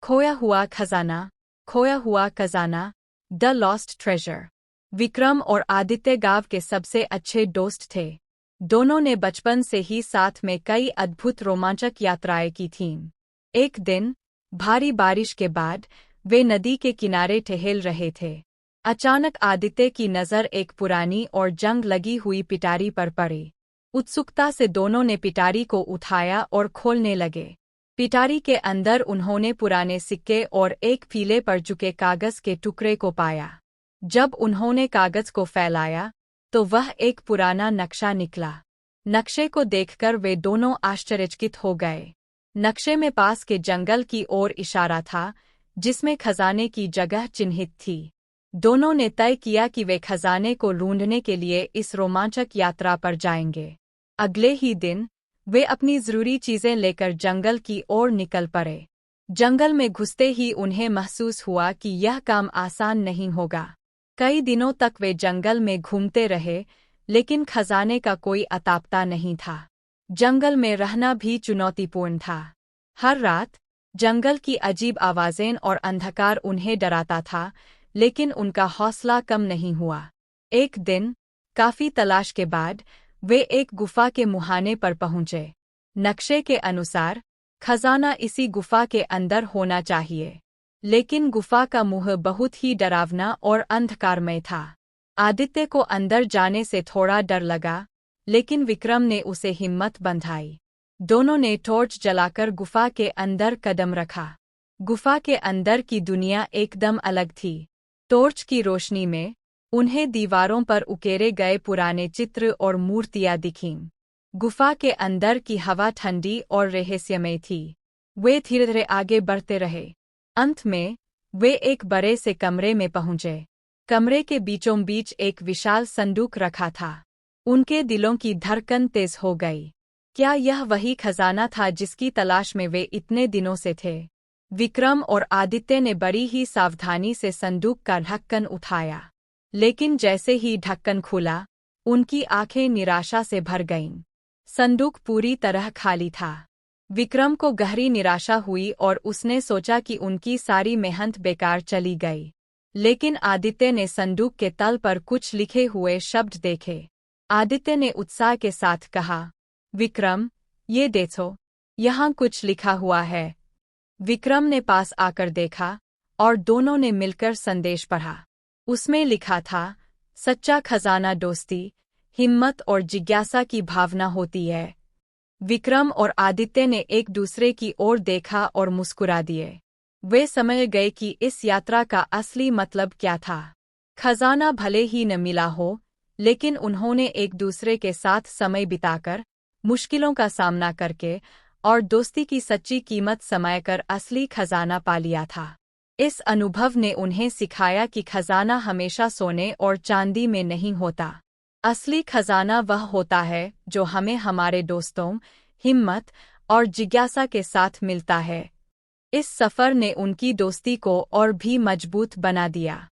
खोया हुआ खजाना, खोया हुआ खजाना, द लॉस्ट ट्रेजर। विक्रम और आदित्य गांव के सबसे अच्छे दोस्त थे। दोनों ने बचपन से ही साथ में कई अद्भुत रोमांचक यात्राएं की थीं। एक दिन, भारी बारिश के बाद, वे नदी के किनारे टहल रहे थे। अचानक आदित्य की नज़र एक पुरानी और जंग लगी हुई पिटारी पर पड़ी। उत्सुकता से दोनों ने पिटारी को उठाया और खोलने लगे। पिटारी के अंदर उन्होंने पुराने सिक्के और एक पीले पड़ चुके कागज के टुकड़े को पाया। जब उन्होंने कागज को फैलाया, तो वह एक पुराना नक्शा निकला। नक्शे को देखकर वे दोनों आश्चर्यचकित हो गए। नक्शे में पास के जंगल की ओर इशारा था, जिसमें खजाने की जगह चिन्हित थी। दोनों ने तय किया कि वे खजाने को ढूंढने के लिए इस रोमांचक यात्रा पर जाएंगे। अगले ही दिन, वे अपनी जरूरी चीजें लेकर जंगल की ओर निकल पड़े। जंगल में घुसते ही उन्हें महसूस हुआ कि यह काम आसान नहीं होगा। कई दिनों तक वे जंगल में घूमते रहे, लेकिन खजाने का कोई अता पता नहीं था। जंगल में रहना भी चुनौतीपूर्ण था। हर रात, जंगल की अजीब आवाजें और अंधकार उन्हें डराता था, लेकिन उनका हौसला कम नहीं हुआ। एक दिन, काफी तलाश के बाद, वे एक गुफा के मुहाने पर पहुंचे। नक्शे के अनुसार, खजाना इसी गुफा के अंदर होना चाहिए। लेकिन गुफा का मुंह बहुत ही डरावना और अंधकारमय था। आदित्य को अंदर जाने से थोड़ा डर लगा, लेकिन विक्रम ने उसे हिम्मत बंधाई। दोनों ने टॉर्च जलाकर गुफा के अंदर कदम रखा। गुफा के अंदर की दुनिया एकदम अलग थी। टॉर्च की रोशनी में, उन्हें दीवारों पर उकेरे गए पुराने चित्र और मूर्तियां दिखीं। गुफा के अंदर की हवा ठंडी और रहस्यमय थी। वे धीरे धीरे आगे बढ़ते रहे। अंत में, वे एक बड़े से कमरे में पहुंचे। कमरे के बीचों बीच एक विशाल संदूक रखा था। उनके दिलों की धड़कन तेज हो गई। क्या यह वही खजाना था जिसकी तलाश में वे इतने दिनों से थे? विक्रम और आदित्य ने बड़ी ही सावधानी से संदूक का ढक्कन उठाया। लेकिन जैसे ही ढक्कन खुला, उनकी आंखें निराशा से भर गईं। संदूक पूरी तरह खाली था। विक्रम को गहरी निराशा हुई और उसने सोचा कि उनकी सारी मेहनत बेकार चली गई। लेकिन आदित्य ने संदूक के तल पर कुछ लिखे हुए शब्द देखे। आदित्य ने उत्साह के साथ कहा, विक्रम, ये देखो, यहाँ कुछ लिखा हुआ है। विक्रम ने पास आकर देखा, और दोनों ने मिलकर संदेश पढ़ा। उसमें लिखा था, सच्चा खजाना दोस्ती, हिम्मत और जिज्ञासा की भावना होती है। विक्रम और आदित्य ने एक दूसरे की ओर देखा और मुस्कुरा दिए। वे समझ गए कि इस यात्रा का असली मतलब क्या था। खजाना भले ही न मिला हो, लेकिन उन्होंने एक दूसरे के साथ समय बिताकर, मुश्किलों का सामना करके और दोस्ती की सच्ची कीमत समझकर असली खजाना पा लिया था। इस अनुभव ने उन्हें सिखाया कि खजाना हमेशा सोने और चांदी में नहीं होता। असली खजाना वह होता है जो हमें हमारे दोस्तों, हिम्मत और जिज्ञासा के साथ मिलता है। इस सफर ने उनकी दोस्ती को और भी मजबूत बना दिया।